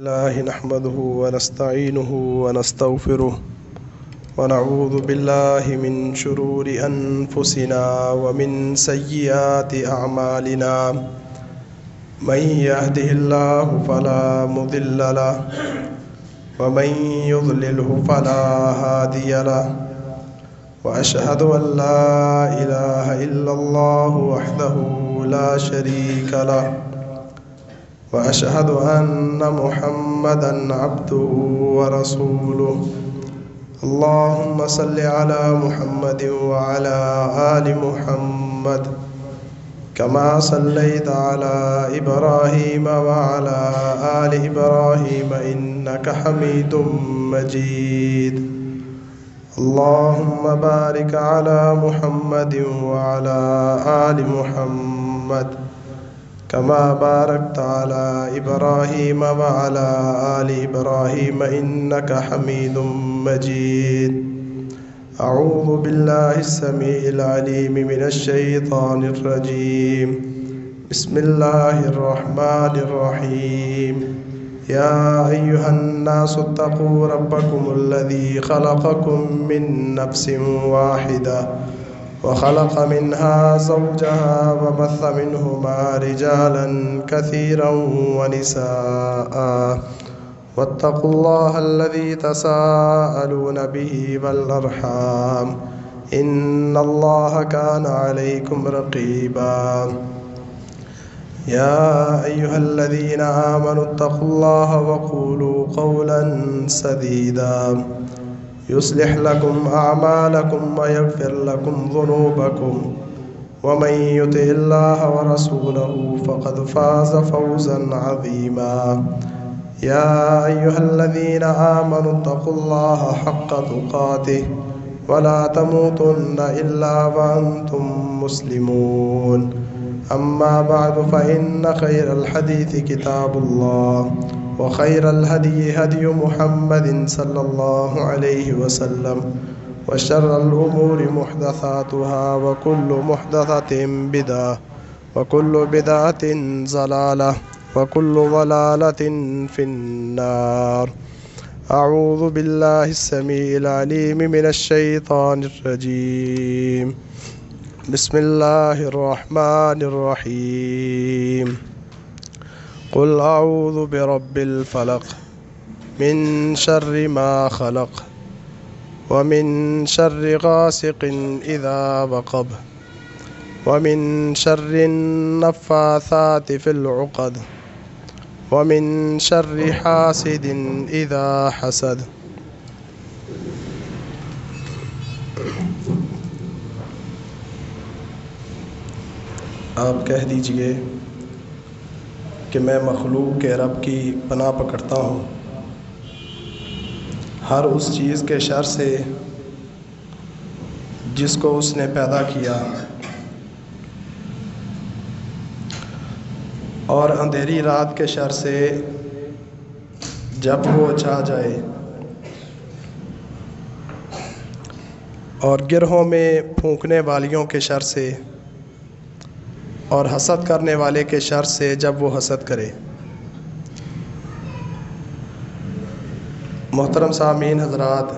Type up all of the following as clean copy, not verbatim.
الله نحمده ونستعينه ونستغفره ونعوذ بالله من شرور أنفسنا ومن سيئات أعمالنا من يهده الله فلا مضل له ومن يضلله فلا هادي له وأشهد أن لا إله إلا الله وحده لا شريك له وأشهد أن محمدًا عبده ورسوله اللهم صل على محمد وعلى آل محمد كما صليت على إبراهيم وعلى آل إبراهيم إنك حميد مجيد اللهم بارك على محمد وعلى آل محمد كما باركت على إبراهيم وعلى آل إبراهيم إنك حميد مجيد أعوذ بالله السميع العليم من الشيطان الرجيم بسم الله الرحمن الرحيم يا أيها الناس اتقوا ربكم الذي خلقكم من نفس واحدة وخلق منها زوجها وبث منهما رجالا كثيرا ونساء واتقوا الله الذي تساءلون به والأرحام إن الله كان عليكم رقيبا يا أيها الذين آمنوا اتقوا الله وقولوا قولا سديدا يصلح لكم أعمالكم ويغفر لكم ذنوبكم ومن يطع الله ورسوله فقد فاز فوزا عظيما يا أيها الذين آمنوا اتقوا الله حق تقاته ولا تموتن إلا وأنتم مسلمون أما بعد فإن خير الحديث كتاب الله وخير الهدي هدي محمد صلى الله عليه وسلم وشر الأمور محدثاتها وكل محدثة بدعة وكل بدعة ضلالة وكل ضلالة في النار أعوذ بالله السميع العليم من الشيطان الرجيم بسم الله الرحمن الرحيم قل أعوذ برب الفلق من شر ما خلق ومن شر غاسق إذا وقب ومن شر النفاثات في العقد ومن شر حاسد إذا حسد آپ کہہ دیجئے کہ میں مخلوق کے رب کی پناہ پکڑتا ہوں ہر اس چیز کے شر سے جس کو اس نے پیدا کیا اور اندھیری رات کے شر سے جب وہ چھا جائے اور گرہوں میں پھونکنے والیوں کے شر سے اور حسد کرنے والے کے شر سے جب وہ حسد کرے۔ محترم سامعین حضرات،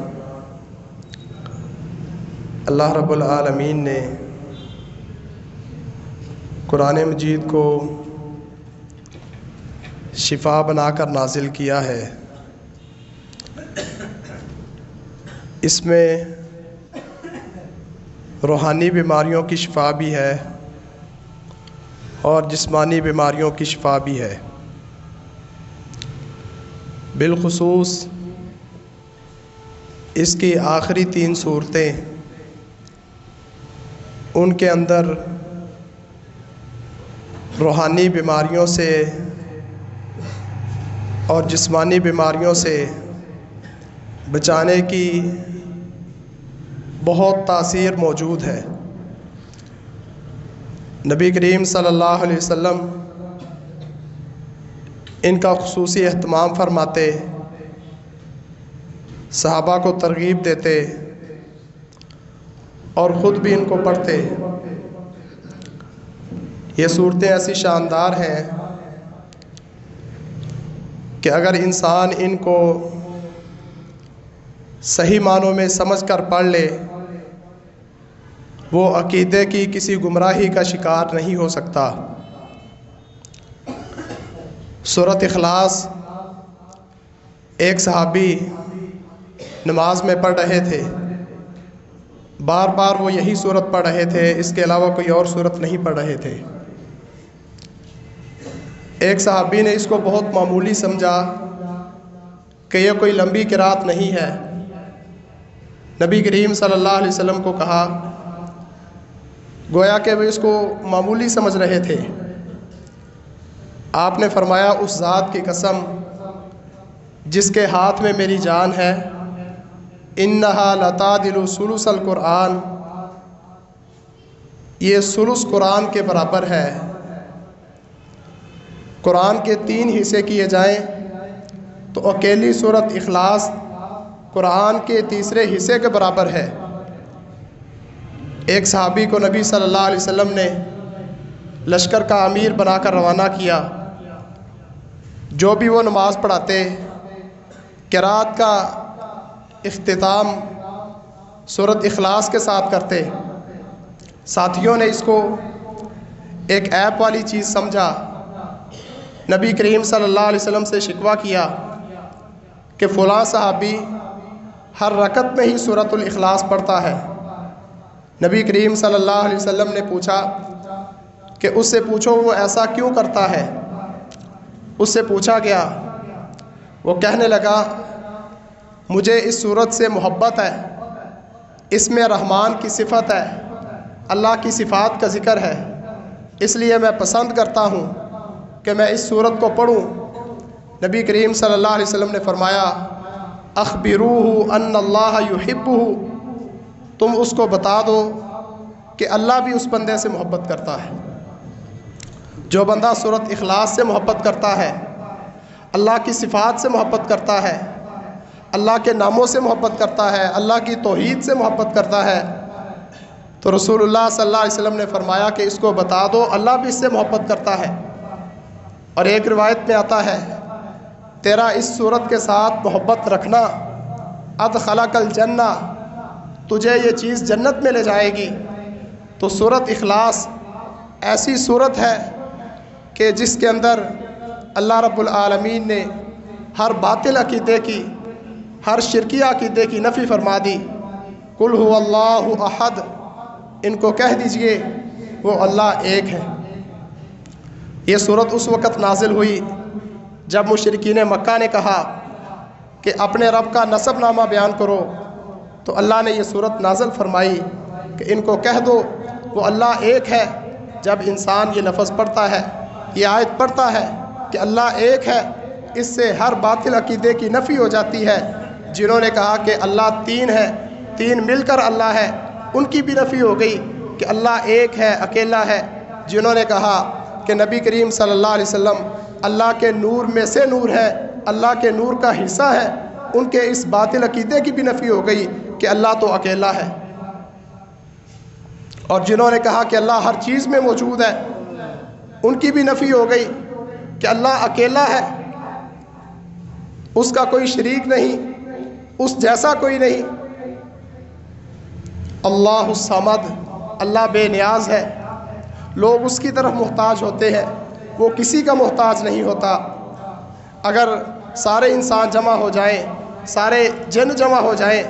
اللہ رب العالمین نے قرآن مجید کو شفا بنا کر نازل کیا ہے۔ اس میں روحانی بیماریوں کی شفا بھی ہے اور جسمانی بیماریوں کی شفا بھی ہے۔ بالخصوص اس کی آخری 3 صورتیں ان کے اندر روحانی بیماریوں سے اور جسمانی بیماریوں سے بچانے کی بہت تاثیر موجود ہے۔ نبی کریم صلی اللہ علیہ وسلم ان کا خصوصی اہتمام فرماتے، صحابہ کو ترغیب دیتے اور خود بھی ان کو پڑھتے۔ یہ صورتیں ایسی شاندار ہیں کہ اگر انسان ان کو صحیح معنوں میں سمجھ کر پڑھ لے وہ عقیدے کی کسی گمراہی کا شکار نہیں ہو سکتا۔ سورۃ اخلاص ایک صحابی نماز میں پڑھ رہے تھے، بار بار وہ یہی سورت پڑھ رہے تھے، اس کے علاوہ کوئی اور سورت نہیں پڑھ رہے تھے۔ ایک صحابی نے اس کو بہت معمولی سمجھا کہ یہ کوئی لمبی قرات نہیں ہے۔ نبی کریم صلی اللہ علیہ وسلم کو کہا، گویا کہ وہ اس کو معمولی سمجھ رہے تھے۔ آپ نے فرمایا، اس ذات کی قسم جس کے ہاتھ میں میری جان ہے، انہا لتعدل ثلث القرآن، یہ ثلث قرآن کے برابر ہے۔ قرآن کے 3 حصے کیے جائیں تو اکیلی سورۃ اخلاص قرآن کے تیسرے حصے کے برابر ہے۔ ایک صحابی کو نبی صلی اللہ علیہ وسلم نے لشکر کا امیر بنا کر روانہ کیا۔ جو بھی وہ نماز پڑھاتے، قرات کا اختتام سورۃ اخلاص کے ساتھ کرتے۔ ساتھیوں نے اس کو ایک عیب والی چیز سمجھا، نبی کریم صلی اللہ علیہ وسلم سے شکوہ کیا کہ فلاں صحابی ہر رکعت میں ہی سورۃ الاخلاص پڑھتا ہے۔ نبی کریم صلی اللہ علیہ وسلم نے پوچھا کہ اس سے پوچھو وہ ایسا کیوں کرتا ہے۔ اس سے پوچھا گیا، وہ کہنے لگا، مجھے اس سورت سے محبت ہے، اس میں رحمان کی صفت ہے، اللہ کی صفات کا ذکر ہے، اس لیے میں پسند کرتا ہوں کہ میں اس سورت کو پڑھوں۔ نبی کریم صلی اللہ علیہ وسلم نے فرمایا، اخبروہ ان اللہ یحبہ، تم اس کو بتا دو کہ اللہ بھی اس بندے سے محبت کرتا ہے۔ جو بندہ سورۃ اخلاص سے محبت کرتا ہے، اللہ کی صفات سے محبت کرتا ہے، اللہ کے ناموں سے محبت کرتا ہے، اللہ کی توحید سے محبت کرتا ہے، تو رسول اللہ صلی اللہ علیہ وسلم نے فرمایا کہ اس کو بتا دو اللہ بھی اس سے محبت کرتا ہے۔ اور ایک روایت میں آتا ہے، تیرا اس صورت کے ساتھ محبت رکھنا ادخلک الجنہ، تجھے یہ چیز جنت میں لے جائے گی۔ تو سورۃ اخلاص ایسی صورت ہے کہ جس کے اندر اللہ رب العالمین نے ہر باطل عقیدے کی، ہر شرکی عقیدے کی نفی فرما دی۔ قل هو اللہ احد، ان کو کہہ دیجئے وہ اللہ ایک ہے۔ یہ صورت اس وقت نازل ہوئی جب مشرکین مکہ نے کہا کہ اپنے رب کا نسب نامہ بیان کرو، تو اللہ نے یہ صورت نازل فرمائی کہ ان کو کہہ دو وہ اللہ ایک ہے۔ جب انسان یہ لفظ پڑھتا ہے، یہ آیت پڑھتا ہے کہ اللہ ایک ہے، اس سے ہر باطل عقیدے کی نفی ہو جاتی ہے۔ جنہوں نے کہا کہ اللہ 3 ہے، 3 مل کر اللہ ہے، ان کی بھی نفی ہو گئی کہ اللہ ایک ہے، اکیلا ہے۔ جنہوں نے کہا کہ نبی کریم صلی اللہ علیہ وسلم اللہ کے نور میں سے نور ہے، اللہ کے نور کا حصہ ہے، ان کے اس باطل عقیدے کی بھی نفی ہو گئی کہ اللہ تو اکیلا ہے۔ اور جنہوں نے کہا کہ اللہ ہر چیز میں موجود ہے، ان کی بھی نفی ہو گئی کہ اللہ اکیلا ہے، اس کا کوئی شریک نہیں، اس جیسا کوئی نہیں۔ اللہ الصمد، اللہ بے نیاز ہے، لوگ اس کی طرف محتاج ہوتے ہیں، وہ کسی کا محتاج نہیں ہوتا۔ اگر سارے انسان جمع ہو جائیں، سارے جن جمع ہو جائیں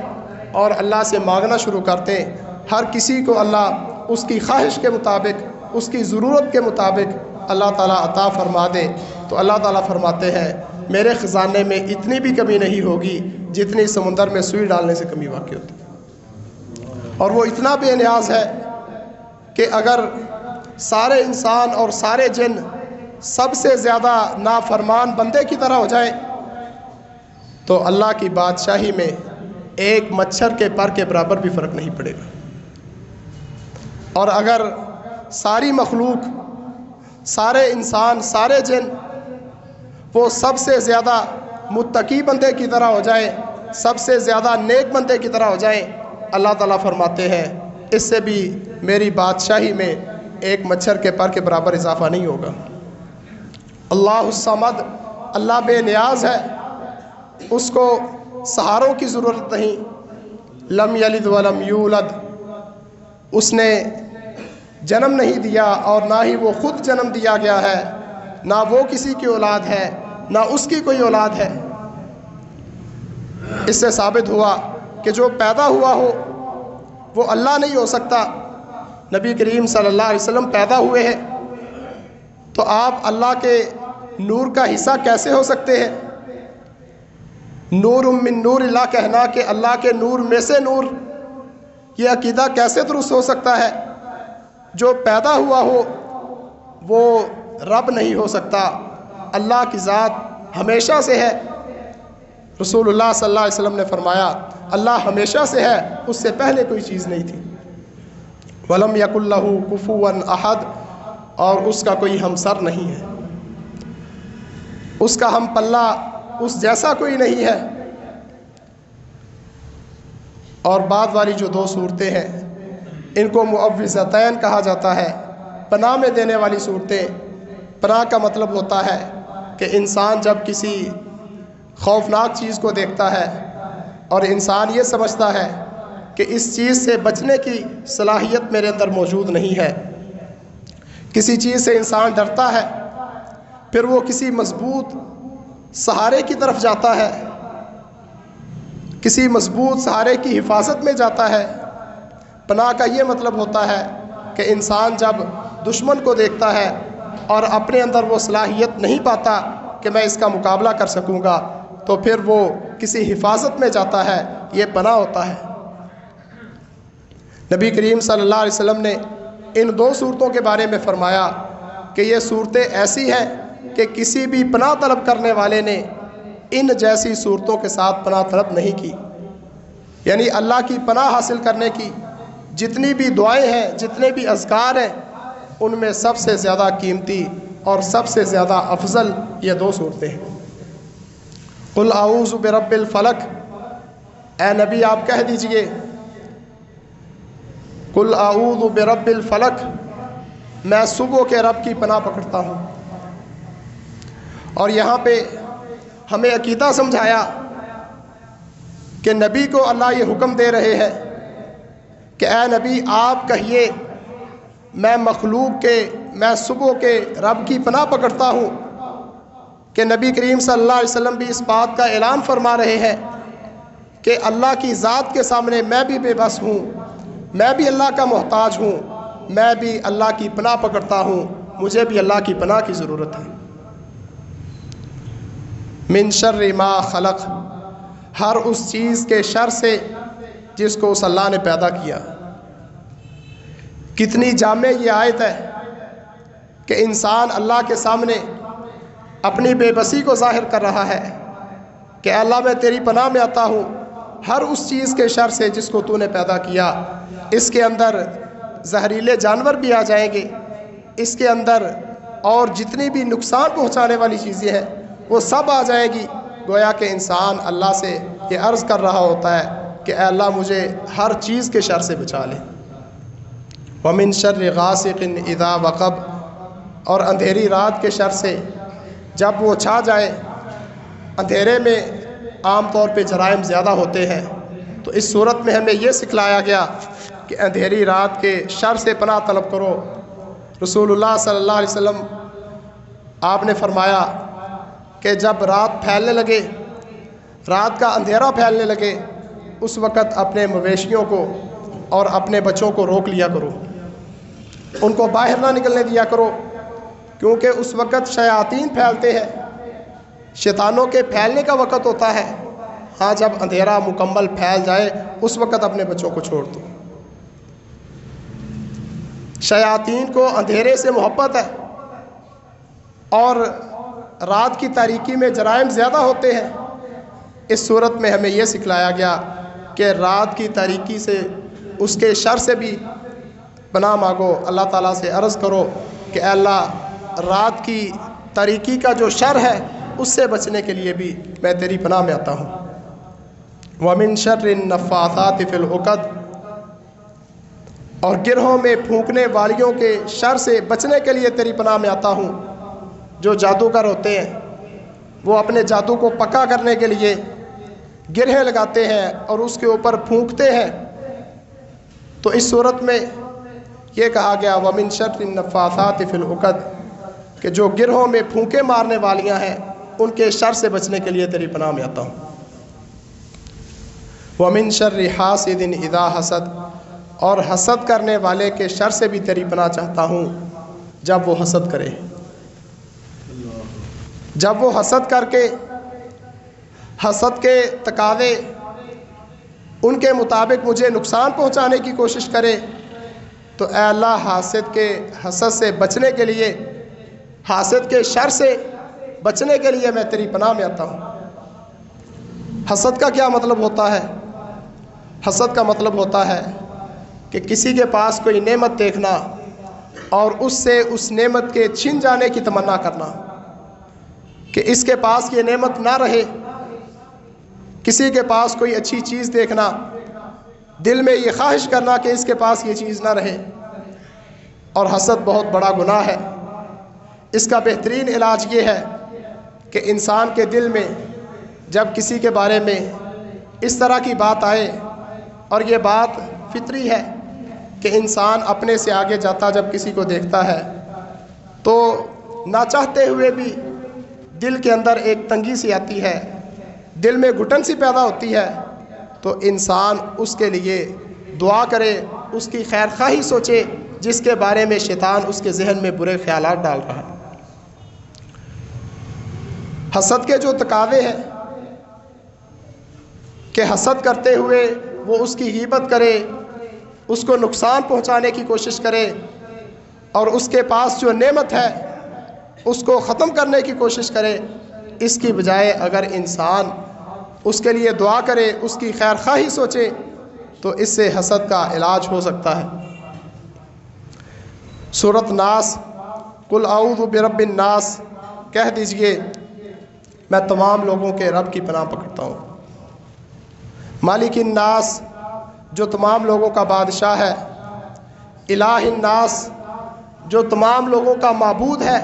اور اللہ سے مانگنا شروع کرتے، ہر کسی کو اللہ اس کی خواہش کے مطابق، اس کی ضرورت کے مطابق اللہ تعالیٰ عطا فرما دے، تو اللہ تعالیٰ فرماتے ہیں میرے خزانے میں اتنی بھی کمی نہیں ہوگی جتنی سمندر میں سوئی ڈالنے سے کمی واقع ہوتی۔ اور وہ اتنا بے نیاز ہے کہ اگر سارے انسان اور سارے جن سب سے زیادہ نافرمان بندے کی طرح ہو جائیں تو اللہ کی بادشاہی میں ایک مچھر کے پر کے برابر بھی فرق نہیں پڑے گا۔ اور اگر ساری مخلوق، سارے انسان، سارے جن وہ سب سے زیادہ متقی بندے کی طرح ہو جائیں، سب سے زیادہ نیک بندے کی طرح ہو جائیں، اللہ تعالیٰ فرماتے ہیں اس سے بھی میری بادشاہی میں ایک مچھر کے پر کے برابر اضافہ نہیں ہوگا۔ اللہ الصمد، اللہ بے نیاز ہے، اس کو سہاروں کی ضرورت نہیں۔ لم یلد ولم یولد، اس نے جنم نہیں دیا اور نہ ہی وہ خود جنم دیا گیا ہے، نہ وہ کسی کی اولاد ہے، نہ اس کی کوئی اولاد ہے۔ اس سے ثابت ہوا کہ جو پیدا ہوا ہو وہ اللہ نہیں ہو سکتا۔ نبی کریم صلی اللہ علیہ وسلم پیدا ہوئے ہیں تو آپ اللہ کے نور کا حصہ کیسے ہو سکتے ہیں؟ نور من نور اللہ کہنا کہ اللہ کے نور میں سے نور، یہ عقیدہ کیسے درست ہو سکتا ہے؟ جو پیدا ہوا ہو وہ رب نہیں ہو سکتا۔ اللہ کی ذات ہمیشہ سے ہے۔ رسول اللہ صلی اللہ علیہ وسلم نے فرمایا اللہ ہمیشہ سے ہے، اس سے پہلے کوئی چیز نہیں تھی۔ وَلَمْ يَكُنْ لَهُ كُفُوًا أَحَدٌ، اور اس کا کوئی ہمسر نہیں ہے، اس کا ہم پلہ اس جیسا کوئی نہیں ہے۔ اور بعد والی جو دو صورتیں ہیں ان کو معوذتین کہا جاتا ہے، پناہ میں دینے والی صورتیں۔ پناہ کا مطلب ہوتا ہے کہ انسان جب کسی خوفناک چیز کو دیکھتا ہے اور انسان یہ سمجھتا ہے کہ اس چیز سے بچنے کی صلاحیت میرے اندر موجود نہیں ہے، کسی چیز سے انسان ڈرتا ہے، پھر وہ کسی مضبوط سہارے کی طرف جاتا ہے، کسی مضبوط سہارے کی حفاظت میں جاتا ہے۔ پناہ کا یہ مطلب ہوتا ہے کہ انسان جب دشمن کو دیکھتا ہے اور اپنے اندر وہ صلاحیت نہیں پاتا کہ میں اس کا مقابلہ کر سکوں گا، تو پھر وہ کسی حفاظت میں جاتا ہے، یہ پناہ ہوتا ہے۔ نبی کریم صلی اللہ علیہ وسلم نے ان دو صورتوں کے بارے میں فرمایا کہ یہ صورتیں ایسی ہیں کہ کسی بھی پناہ طلب کرنے والے نے ان جیسی صورتوں کے ساتھ پناہ طلب نہیں کی۔ یعنی اللہ کی پناہ حاصل کرنے کی جتنی بھی دعائیں ہیں، جتنے بھی اذکار ہیں، ان میں سب سے زیادہ قیمتی اور سب سے زیادہ افضل یہ دو صورتیں ہیں۔ قل اعوذ برب الفلق، اے نبی آپ کہہ دیجئے قل اعوذ برب الفلق، میں صبح کے رب کی پناہ پکڑتا ہوں۔ اور یہاں پہ ہمیں عقیدہ سمجھایا کہ نبی کو اللہ یہ حکم دے رہے ہیں کہ اے نبی آپ کہیے میں مخلوق کے، میں صبح کے رب کی پناہ پکڑتا ہوں، کہ نبی کریم صلی اللہ علیہ وسلم بھی اس بات کا اعلان فرما رہے ہیں کہ اللہ کی ذات کے سامنے میں بھی بے بس ہوں، میں بھی اللہ کا محتاج ہوں، میں بھی اللہ کی پناہ پکڑتا ہوں، مجھے بھی اللہ کی پناہ کی ضرورت ہے۔ من شر ما خلق، ہر اس چیز کے شر سے جس کو اس اللہ نے پیدا کیا۔ کتنی جامع یہ آیت ہے کہ انسان اللہ کے سامنے اپنی بے بسی کو ظاہر کر رہا ہے کہ اے اللہ میں تیری پناہ میں آتا ہوں ہر اس چیز کے شر سے جس کو تو نے پیدا کیا۔ اس کے اندر زہریلے جانور بھی آ جائیں گے، اس کے اندر اور جتنی بھی نقصان پہنچانے والی چیزیں ہیں وہ سب آ جائے گی۔ گویا کہ انسان اللہ سے یہ عرض کر رہا ہوتا ہے کہ اے اللہ مجھے ہر چیز کے شر سے بچا لے۔ وَمِن شَرِّ غَاسِقٍ إِذَا وَقَبَ، اور اندھیری رات کے شر سے جب وہ چھا جائے۔ اندھیرے میں عام طور پہ جرائم زیادہ ہوتے ہیں، تو اس صورت میں ہمیں یہ سکھلایا گیا کہ اندھیری رات کے شر سے پناہ طلب کرو۔ رسول اللہ صلی اللہ علیہ وسلم آپ نے فرمایا کہ جب رات پھیلنے لگے، رات کا اندھیرا پھیلنے لگے، اس وقت اپنے مویشیوں کو اور اپنے بچوں کو روک لیا کرو، ان کو باہر نہ نکلنے دیا کرو، کیونکہ اس وقت شیاطین پھیلتے ہیں، شیطانوں کے پھیلنے کا وقت ہوتا ہے۔ ہاں جب اندھیرا مکمل پھیل جائے اس وقت اپنے بچوں کو چھوڑ دو۔ شیاطین کو اندھیرے سے محبت ہے اور رات کی تاریکی میں جرائم زیادہ ہوتے ہیں۔ اس صورت میں ہمیں یہ سکھلایا گیا کہ رات کی تاریکی سے، اس کے شر سے بھی پناہ مانگو، اللہ تعالیٰ سے عرض کرو کہ اے اللہ رات کی تاریکی کا جو شر ہے اس سے بچنے کے لیے بھی میں تیری پناہ میں آتا ہوں۔ وَمِن شَرِّ النَّفَّاثَاتِ فِي الْعُقَدِ، اور گرہوں میں پھونکنے والیوں کے شر سے بچنے کے لیے تیری پناہ میں آتا ہوں۔ جو جادوگر ہوتے ہیں وہ اپنے جادو کو پکا کرنے کے لیے گرہیں لگاتے ہیں اور اس کے اوپر پھونکتے ہیں. تو اس صورت میں یہ کہا گیا وَمِن شَرِّ النَّفَّاثَاتِ فِي الْعُقَدِ کہ جو گرہوں میں پھونکے مارنے والیاں ہیں ان کے شر سے بچنے کے لیے تیری پناہ میں آتا ہوں. وَمِن شَرِّ حَاسِدٍ إِذَا حَسَدَ اور حسد کرنے والے کے شر سے بھی تیری پناہ چاہتا ہوں جب وہ حسد کرے. جب وہ حسد کر کے حسد کے تقاضے ان کے مطابق مجھے نقصان پہنچانے کی کوشش کرے تو اے اللہ حاسد کے حسد سے بچنے کے لیے، حاسد کے شر سے بچنے کے لیے میں تیری پناہ میں آتا ہوں. حسد کا کیا مطلب ہوتا ہے؟ حسد کا مطلب ہوتا ہے کہ کسی کے پاس کوئی نعمت دیکھنا اور اس سے اس نعمت کے چھن جانے کی تمنا کرنا، کہ اس کے پاس یہ نعمت نہ رہے. کسی کے پاس کوئی اچھی چیز دیکھنا، دل میں یہ خواہش کرنا کہ اس کے پاس یہ چیز نہ رہے. اور حسد بہت بڑا گناہ ہے. اس کا بہترین علاج یہ ہے کہ انسان کے دل میں جب کسی کے بارے میں اس طرح کی بات آئے، اور یہ بات فطری ہے کہ انسان اپنے سے آگے جاتا جب کسی کو دیکھتا ہے تو نہ چاہتے ہوئے بھی دل کے اندر ایک تنگی سی آتی ہے، دل میں گھٹن سی پیدا ہوتی ہے. تو انسان اس کے لیے دعا کرے، اس کی خیر خواہی سوچے جس کے بارے میں شیطان اس کے ذہن میں برے خیالات ڈال رہا ہے. حسد کے جو تقاضے ہیں کہ حسد کرتے ہوئے وہ اس کی غیبت کرے، اس کو نقصان پہنچانے کی کوشش کرے، اور اس کے پاس جو نعمت ہے اس کو ختم کرنے کی کوشش کرے، اس کی بجائے اگر انسان اس کے لیے دعا کرے، اس کی خیر خواہی سوچے تو اس سے حسد کا علاج ہو سکتا ہے. سورۃ ناس قل اعوذ برب الناس کہہ دیجئے میں تمام لوگوں کے رب کی پناہ پکڑتا ہوں. مالک الناس جو تمام لوگوں کا بادشاہ ہے، الہ الناس جو تمام لوگوں کا معبود ہے،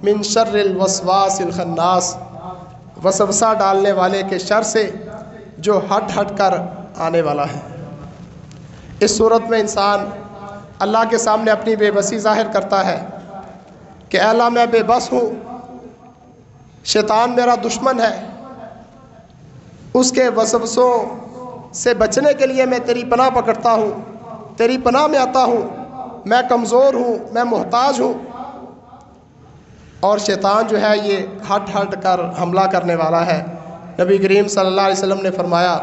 من شر الوسواس الخناس وسوسہ ڈالنے والے کے شر سے جو ہٹ ہٹ کر آنے والا ہے. اس صورت میں انسان اللہ کے سامنے اپنی بے بسی ظاہر کرتا ہے کہ اے اللہ میں بے بس ہوں، شیطان میرا دشمن ہے، اس کے وسوسوں سے بچنے کے لیے میں تیری پناہ پکڑتا ہوں، تیری پناہ میں آتا ہوں. میں کمزور ہوں، میں محتاج ہوں. اور شیطان جو ہے یہ ہٹ ہٹ کر حملہ کرنے والا ہے. نبی کریم صلی اللہ علیہ وسلم نے فرمایا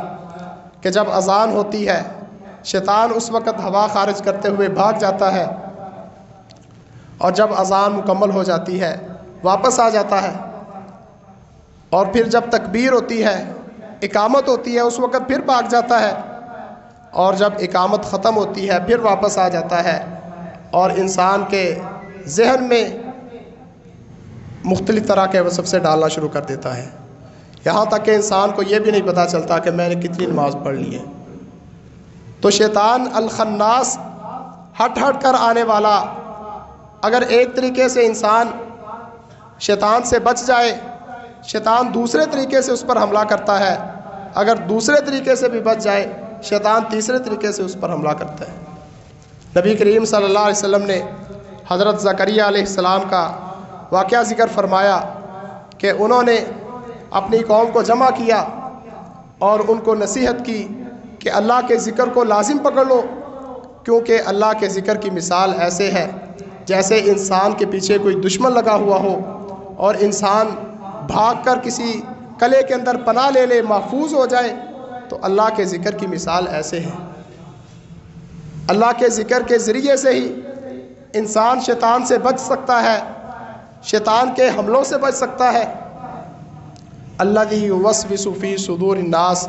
کہ جب اذان ہوتی ہے شیطان اس وقت ہوا خارج کرتے ہوئے بھاگ جاتا ہے، اور جب اذان مکمل ہو جاتی ہے واپس آ جاتا ہے، اور پھر جب تکبیر ہوتی ہے، اقامت ہوتی ہے، اس وقت پھر بھاگ جاتا ہے، اور جب اقامت ختم ہوتی ہے پھر واپس آ جاتا ہے، اور انسان کے ذہن میں مختلف طرح کے وسوسے ڈالنا شروع کر دیتا ہے، یہاں تک کہ انسان کو یہ بھی نہیں پتہ چلتا کہ میں نے کتنی نماز پڑھ لی ہے. تو شیطان الخناس ہٹ ہٹ کر آنے والا، اگر ایک طریقے سے انسان شیطان سے بچ جائے، شیطان دوسرے طریقے سے اس پر حملہ کرتا ہے، اگر دوسرے طریقے سے بھی بچ جائے شیطان تیسرے طریقے سے اس پر حملہ کرتا ہے. نبی کریم صلی اللہ علیہ وسلم نے حضرت زکریا علیہ السلام کا واقعہ ذکر فرمایا کہ انہوں نے اپنی قوم کو جمع کیا اور ان کو نصیحت کی کہ اللہ کے ذکر کو لازم پکڑ لو، کیونکہ اللہ کے ذکر کی مثال ایسے ہے جیسے انسان کے پیچھے کوئی دشمن لگا ہوا ہو اور انسان بھاگ کر کسی قلعے کے اندر پناہ لے لے، محفوظ ہو جائے. تو اللہ کے ذکر کی مثال ایسے ہے. اللہ کے ذکر کے ذریعے سے ہی انسان شیطان سے بچ سکتا ہے، شیطان کے حملوں سے بچ سکتا ہے. الذی یوسوس فی صدور الناس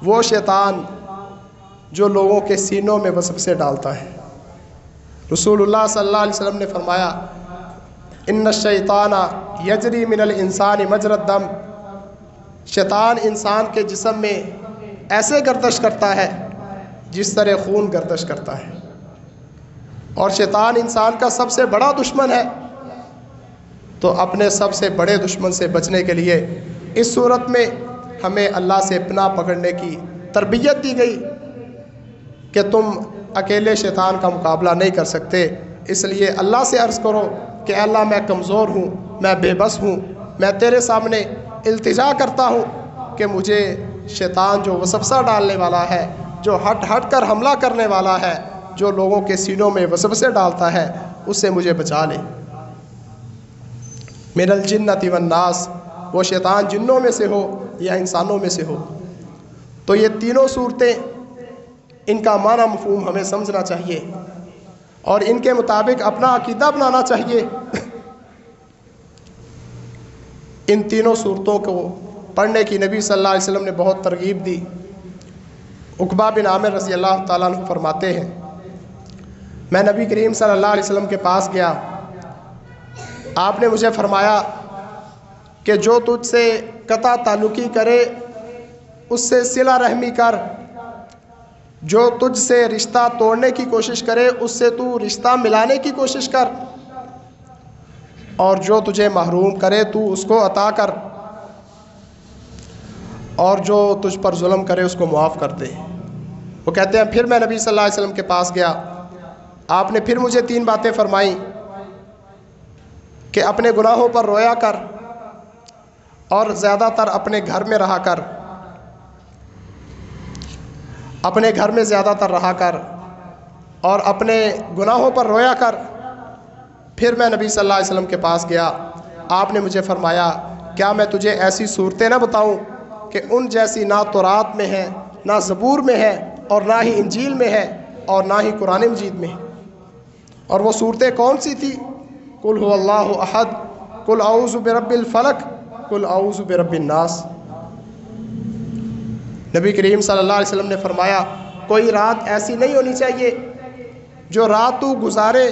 وہ شیطان جو لوگوں کے سینوں میں وسوسے ڈالتا ہے. رسول اللہ صلی اللہ علیہ وسلم نے فرمایا ان الشیطان یجری من الانسان مجری الدم شیطان انسان کے جسم میں ایسے گردش کرتا ہے جس طرح خون گردش کرتا ہے، اور شیطان انسان کا سب سے بڑا دشمن ہے. تو اپنے سب سے بڑے دشمن سے بچنے کے لیے اس صورت میں ہمیں اللہ سے پناہ پکڑنے کی تربیت دی گئی کہ تم اکیلے شیطان کا مقابلہ نہیں کر سکتے، اس لیے اللہ سے عرض کرو کہ اللہ میں کمزور ہوں، میں بے بس ہوں، میں تیرے سامنے التجا کرتا ہوں کہ مجھے شیطان جو وسوسہ ڈالنے والا ہے، جو ہٹ کر حملہ کرنے والا ہے، جو لوگوں کے سینوں میں وسوسے ڈالتا ہے، اس سے مجھے بچا لے۔ من الجنۃ والناس، وہ شیطان جنوں میں سے ہو یا انسانوں میں سے ہو۔ تو یہ تینوں صورتیں، ان کا معنی مفہوم ہمیں سمجھنا چاہیے اور ان کے مطابق اپنا عقیدہ بنانا چاہیے۔ ان تینوں صورتوں کو پڑھنے کی نبی صلی اللہ علیہ وسلم نے بہت ترغیب دی۔ عقبہ بن عامر رضی اللہ تعالیٰ عنہ فرماتے ہیں، میں نبی کریم صلی اللہ علیہ وسلم کے پاس گیا، آپ نے مجھے فرمایا کہ جو تجھ سے قطع تعلقی کرے اس سے صلہ رحمی کر، جو تجھ سے رشتہ توڑنے کی کوشش کرے اس سے تو رشتہ ملانے کی کوشش کر، اور جو تجھے محروم کرے تو اس کو عطا کر، اور جو تجھ پر ظلم کرے اس کو معاف کر دے۔ وہ کہتے ہیں پھر میں نبی صلی اللہ علیہ وسلم کے پاس گیا، آپ نے پھر مجھے 3 باتیں فرمائیں کہ اپنے گناہوں پر رویا کر، اور زیادہ تر اپنے گھر میں رہا کر، اپنے گھر میں زیادہ تر رہا کر، اور اپنے گناہوں پر رویا کر۔ پھر میں نبی صلی اللہ علیہ وسلم کے پاس گیا، آپ نے مجھے فرمایا کیا میں تجھے ایسی صورتیں نہ بتاؤں کہ ان جیسی نہ تورات میں ہے، نہ زبور میں ہے، اور نہ ہی انجیل میں ہے، اور نہ ہی قرآن مجید میں ہے۔ اور وہ صورتیں کون سی تھی؟ قل هو اللہ احد، قل اعوذ برب الفلق، قل اعوذ برب الناس۔ نبی کریم صلی اللہ علیہ وسلم نے فرمایا کوئی رات ایسی نہیں ہونی چاہیے جو رات تو گزارے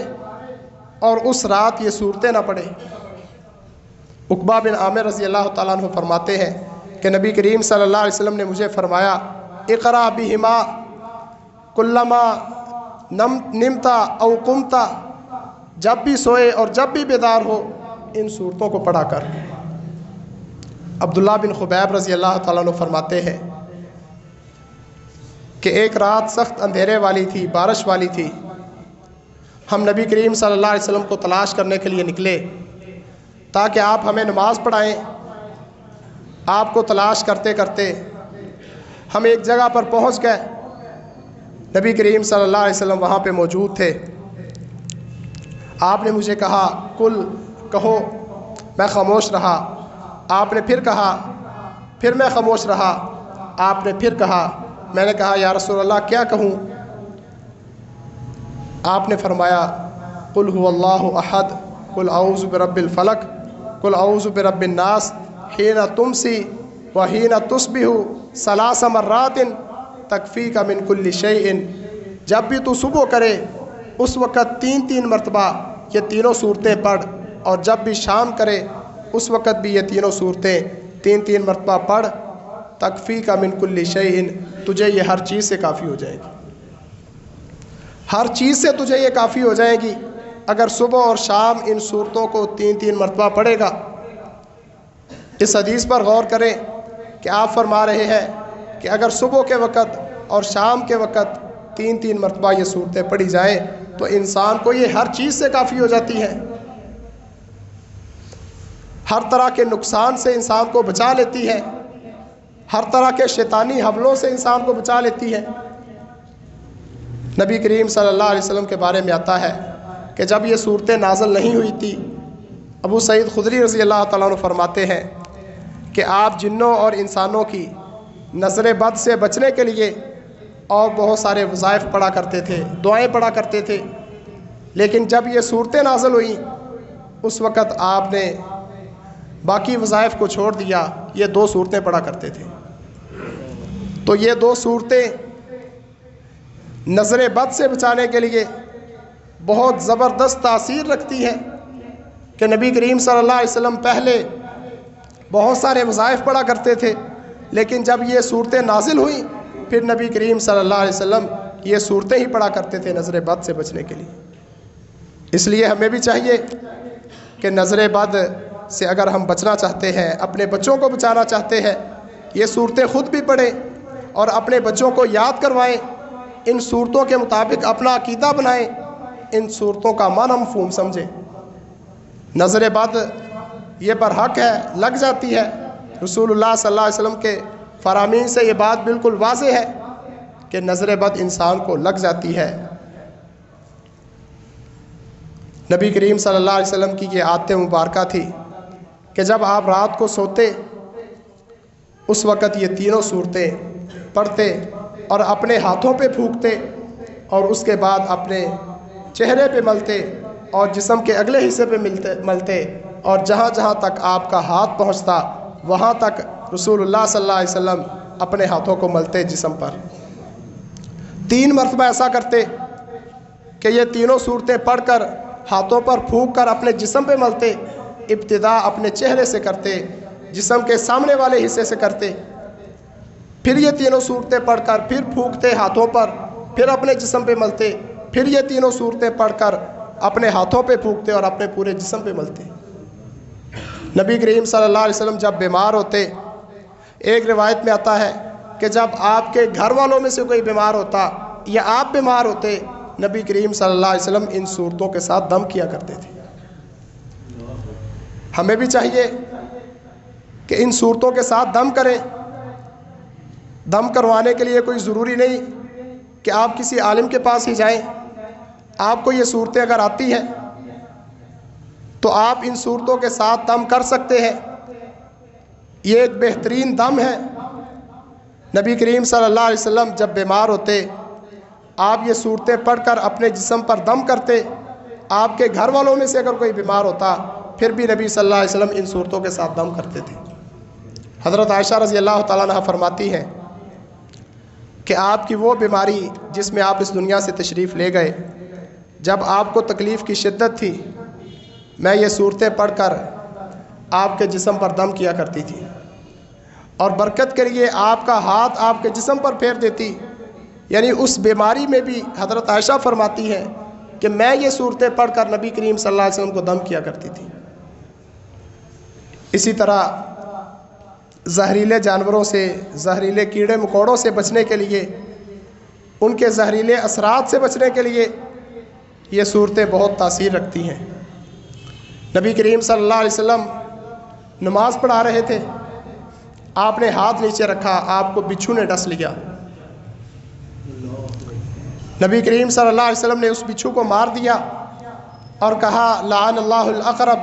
اور اس رات یہ صورتیں نہ پڑھے۔ عقبہ بن عامر رضی اللہ تعالیٰ عنہ فرماتے ہیں کہ نبی کریم صلی اللہ علیہ وسلم نے مجھے فرمایا اقرا بہما کلما نمتا او قمتا، جب بھی سوئے اور جب بھی بیدار ہو ان صورتوں کو پڑھا کر۔ عبداللہ بن خبیب رضی اللہ تعالیٰ عنہ فرماتے ہیں کہ ایک رات سخت اندھیرے والی تھی، بارش والی تھی، ہم نبی کریم صلی اللہ علیہ وسلم کو تلاش کرنے کے لیے نکلے تاکہ آپ ہمیں نماز پڑھائیں۔ آپ کو تلاش کرتے کرتے ہم ایک جگہ پر پہنچ گئے، نبی کریم صلی اللہ علیہ وسلم وہاں پہ موجود تھے۔ آپ نے مجھے کہا کل، کہو، میں خاموش رہا۔ آپ نے پھر کہا، پھر میں خاموش رہا۔ آپ نے پھر کہا، میں نے کہا یا رسول اللہ کیا کہوں؟ آپ نے فرمایا قل هو اللہ احد، قل اعوذ برب الفلق، قل اعوذ برب الناس، حین تمسی وحین تصبح 3 مرات تکفیک من کل شیء۔ جب بھی تو صبح کرے اس وقت 3 مرتبہ یہ تینوں صورتیں پڑھ، اور جب بھی شام کرے اس وقت بھی یہ تینوں صورتیں 3 مرتبہ پڑھ، تکفیک من کل شیء، تجھے یہ ہر چیز سے کافی ہو جائے گی، ہر چیز سے تجھے یہ کافی ہو جائے گی اگر صبح اور شام ان صورتوں کو 3 مرتبہ پڑھے گا۔ اس حدیث پر غور کریں کہ آپ فرما رہے ہیں کہ اگر صبح کے وقت اور شام کے وقت 3 مرتبہ یہ صورتیں پڑھی جائیں تو انسان کو یہ ہر چیز سے کافی ہو جاتی ہے، ہر طرح کے نقصان سے انسان کو بچا لیتی ہے، ہر طرح کے شیطانی حملوں سے انسان کو بچا لیتی ہے۔ نبی کریم صلی اللہ علیہ وسلم کے بارے میں آتا ہے کہ جب یہ صورتیں نازل نہیں ہوئی تھی، ابو سعید خدری رضی اللہ تعالیٰ عنہ فرماتے ہیں کہ آپ جنوں اور انسانوں کی نظر بد سے بچنے کے لیے اور بہت سارے وظائف پڑھا کرتے تھے، دعائیں پڑھا کرتے تھے، لیکن جب یہ صورتیں نازل ہوئیں اس وقت آپ نے باقی وظائف کو چھوڑ دیا، یہ 2 صورتیں پڑھا کرتے تھے۔ تو یہ 2 صورتیں نظر بد سے بچانے کے لیے بہت زبردست تاثیر رکھتی ہیں کہ نبی کریم صلی اللہ علیہ وسلم پہلے بہت سارے وظائف پڑھا کرتے تھے، لیکن جب یہ صورتیں نازل ہوئیں پھر نبی کریم صلی اللہ علیہ وسلم یہ صورتیں ہی پڑھا کرتے تھے نظر بد سے بچنے کے لیے۔ اس لیے ہمیں بھی چاہیے کہ نظر بد سے اگر ہم بچنا چاہتے ہیں، اپنے بچوں کو بچانا چاہتے ہیں، یہ صورتیں خود بھی پڑھیں اور اپنے بچوں کو یاد کروائیں، ان صورتوں کے مطابق اپنا عقیدہ بنائیں، ان صورتوں کا معنی مفہوم سمجھیں۔ نظر بد یہ برحق ہے، لگ جاتی ہے۔ رسول اللہ صلی اللہ علیہ وسلم کے فرامین سے یہ بات بالکل واضح ہے کہ نظر بد انسان کو لگ جاتی ہے۔ نبی کریم صلی اللہ علیہ وسلم کی یہ عادت مبارکہ تھی کہ جب آپ رات کو سوتے اس وقت یہ تینوں صورتیں پڑھتے اور اپنے ہاتھوں پہ پھونکتے اور اس کے بعد اپنے چہرے پہ ملتے اور جسم کے اگلے حصے پہ ملتے اور جہاں جہاں تک آپ کا ہاتھ پہنچتا وہاں تک رسول اللہ صلی اللہ علیہ وسلم اپنے ہاتھوں کو ملتے جسم پر۔ 3 مرتبہ ایسا کرتے کہ یہ تینوں صورتیں پڑھ کر ہاتھوں پر پھونک کر اپنے جسم پہ ملتے۔ ابتدا اپنے چہرے سے کرتے، جسم کے سامنے والے حصے سے کرتے، پھر یہ تینوں صورتیں پڑھ کر پھر پھونکتے ہاتھوں پر، پھر اپنے جسم پہ ملتے، پھر یہ تینوں صورتیں پڑھ کر اپنے ہاتھوں پہ پھونکتے اور اپنے پورے جسم پہ ملتے۔ نبی کریم صلی اللہ علیہ وسلم جب بیمار ہوتے، ایک روایت میں آتا ہے کہ جب آپ کے گھر والوں میں سے کوئی بیمار ہوتا یا آپ بیمار ہوتے، نبی کریم صلی اللہ علیہ وسلم ان صورتوں کے ساتھ دم کیا کرتے تھے۔ ہمیں بھی چاہیے کہ ان صورتوں کے ساتھ دم کریں۔ دم کروانے کے لیے کوئی ضروری نہیں کہ آپ کسی عالم کے پاس ہی جائیں۔ آپ کو یہ صورتیں اگر آتی ہیں تو آپ ان صورتوں کے ساتھ دم کر سکتے ہیں۔ یہ ایک بہترین دم ہے۔ نبی کریم صلی اللہ علیہ وسلم جب بیمار ہوتے، آپ یہ صورتیں پڑھ کر اپنے جسم پر دم کرتے۔ آپ کے گھر والوں میں سے اگر کوئی بیمار ہوتا پھر بھی نبی صلی اللہ علیہ وسلم ان صورتوں کے ساتھ دم کرتے تھے۔ حضرت عائشہ رضی اللہ تعالیٰ عنہا فرماتی ہیں کہ آپ کی وہ بیماری جس میں آپ اس دنیا سے تشریف لے گئے، جب آپ کو تکلیف کی شدت تھی، میں یہ صورتیں پڑھ کر آپ کے جسم پر دم کیا کرتی تھی اور برکت کے لیے آپ کا ہاتھ آپ کے جسم پر پھیر دیتی۔ یعنی اس بیماری میں بھی حضرت عائشہ فرماتی ہیں کہ میں یہ صورتیں پڑھ کر نبی کریم صلی اللہ علیہ وسلم کو دم کیا کرتی تھی۔ اسی طرح زہریلے جانوروں سے، زہریلے کیڑے مکوڑوں سے بچنے کے لیے، ان کے زہریلے اثرات سے بچنے کے لیے یہ صورتیں بہت تاثیر رکھتی ہیں۔ نبی کریم صلی اللہ علیہ وسلم نماز پڑھا رہے تھے، آپ نے ہاتھ نیچے رکھا، آپ کو بچھو نے ڈس لیا۔ نبی کریم صلی اللہ علیہ وسلم نے اس بچھو کو مار دیا اور کہا لعن اللہ الاقرب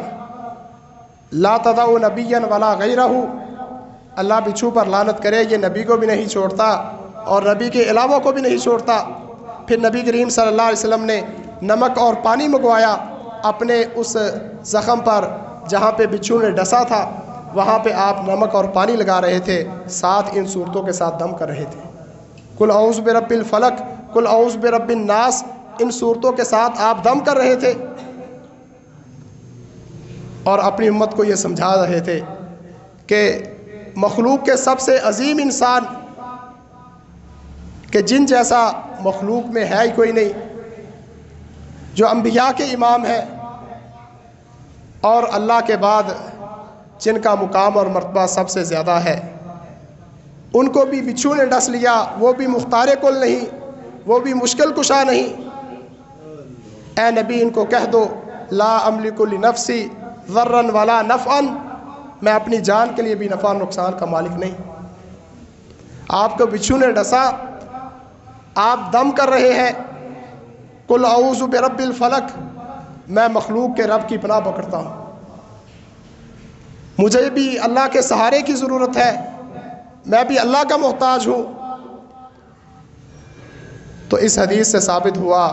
لا تدع نبیا ولا غیرہ، اللہ بچھو پر لعنت کرے، یہ نبی کو بھی نہیں چھوڑتا اور نبی کے علاوہ کو بھی نہیں چھوڑتا۔ پھر نبی کریم صلی اللہ علیہ وسلم نے نمک اور پانی منگوایا، اپنے اس زخم پر جہاں پہ بچھو نے ڈسا تھا وہاں پہ آپ نمک اور پانی لگا رہے تھے، ساتھ ان صورتوں کے ساتھ دم کر رہے تھے۔ قل اعوذ برب الفلق، قل اعوذ برب الناس، ان صورتوں کے ساتھ آپ دم کر رہے تھے اور اپنی امت کو یہ سمجھا رہے تھے کہ مخلوق کے سب سے عظیم انسان کہ جن جیسا مخلوق میں ہے ہی کوئی نہیں، جو انبیاء کے امام ہے اور اللہ کے بعد جن کا مقام اور مرتبہ سب سے زیادہ ہے، ان کو بھی بچھو نے ڈس لیا، وہ بھی مختار کل نہیں، وہ بھی مشکل کشا نہیں۔ اے نبی ان کو کہہ دو لا املک لنفسی ضرا ولا نفعا، میں اپنی جان کے لیے بھی نفع نقصان کا مالک نہیں۔ آپ کو بچھو نے ڈسا، آپ دم کر رہے ہیں، قل اعوذ برب الفلق، میں مخلوق کے رب کی پناہ پکڑتا ہوں، مجھے بھی اللہ کے سہارے کی ضرورت ہے، میں بھی اللہ کا محتاج ہوں۔ تو اس حدیث سے ثابت ہوا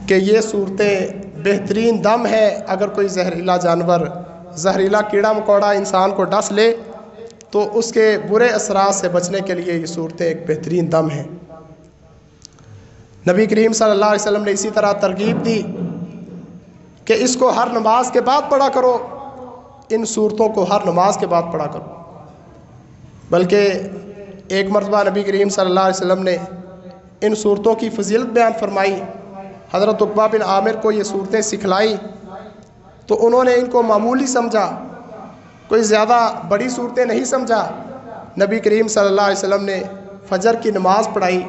کہ یہ صورتیں بہترین دم ہے۔ اگر کوئی زہریلا جانور، زہریلا کیڑا مکوڑا انسان کو ڈس لے تو اس کے برے اثرات سے بچنے کے لیے یہ صورتیں ایک بہترین دم ہیں۔ نبی کریم صلی اللہ علیہ وسلم نے اسی طرح ترغیب دی کہ اس کو ہر نماز کے بعد پڑھا کرو، ان صورتوں کو ہر نماز کے بعد پڑھا کرو۔ بلکہ ایک مرتبہ نبی کریم صلی اللہ علیہ وسلم نے ان صورتوں کی فضیلت بیان فرمائی، حضرت عقبہ بن عامر کو یہ صورتیں سکھلائیں تو انہوں نے ان کو معمولی سمجھا، کوئی زیادہ بڑی صورتیں نہیں سمجھا۔ نبی کریم صلی اللہ علیہ وسلم نے فجر کی نماز پڑھائی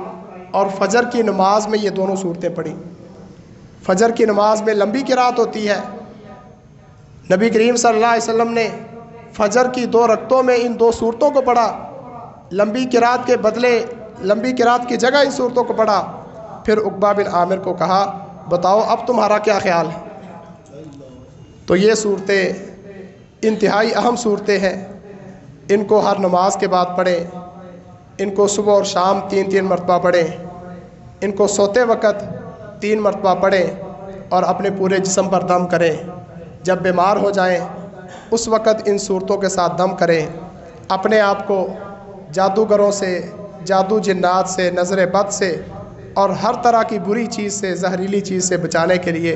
اور فجر کی نماز میں یہ دونوں صورتیں پڑھی۔ فجر کی نماز میں لمبی قرات ہوتی ہے، نبی کریم صلی اللہ علیہ وسلم نے فجر کی 2 رکعتوں میں ان 2 صورتوں کو پڑھا، لمبی قرات کے بدلے لمبی قرات کی جگہ ان صورتوں کو پڑھا۔ پھر عقبہ بن عامر کو کہا بتاؤ اب تمہارا کیا خیال ہے؟ تو یہ صورتیں انتہائی اہم صورتیں ہیں، ان کو ہر نماز کے بعد پڑھیں، ان کو صبح اور شام 3 مرتبہ پڑھیں، ان کو سوتے وقت 3 مرتبہ پڑھیں اور اپنے پورے جسم پر دم کریں۔ جب بیمار ہو جائیں اس وقت ان صورتوں کے ساتھ دم کریں۔ اپنے آپ کو جادوگروں سے، جادو جنات سے، نظر بد سے اور ہر طرح کی بری چیز سے، زہریلی چیز سے بچانے کے لیے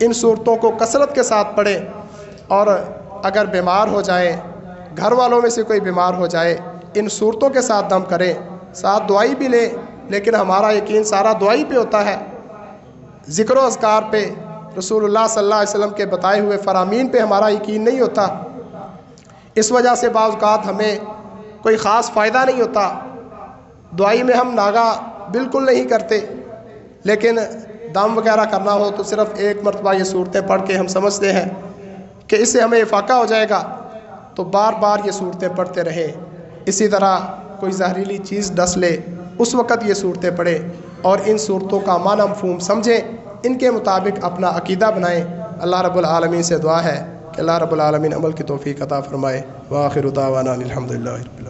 ان صورتوں کو کثرت کے ساتھ پڑھیں۔ اور اگر بیمار ہو جائیں، گھر والوں میں سے کوئی بیمار ہو جائے، ان صورتوں کے ساتھ دم کریں، ساتھ دعائی بھی لیں، لیکن ہمارا یقین سارا دعائی پہ ہوتا ہے، ذکر و اذکار پہ، رسول اللہ صلی اللہ علیہ وسلم کے بتائے ہوئے فرامین پہ ہمارا یقین نہیں ہوتا۔ اس وجہ سے بعض اوقات ہمیں کوئی خاص فائدہ نہیں ہوتا، دعائی میں ہم ناغہ بالکل نہیں کرتے، لیکن دم وغیرہ کرنا ہو تو صرف 1 مرتبہ یہ صورتیں پڑھ کے ہم سمجھتے ہیں کہ اس سے ہمیں افاقہ ہو جائے گا، تو بار بار یہ صورتیں پڑھتے رہیں۔ اسی طرح کوئی زہریلی چیز ڈس لے اس وقت یہ صورتیں پڑھیں اور ان صورتوں کا معنی مفہوم سمجھیں، ان کے مطابق اپنا عقیدہ بنائیں۔ اللہ رب العالمین سے دعا ہے کہ اللہ رب العالمین عمل کی توفیق عطا فرمائے۔ وآخر دعوانا الحمدللہ۔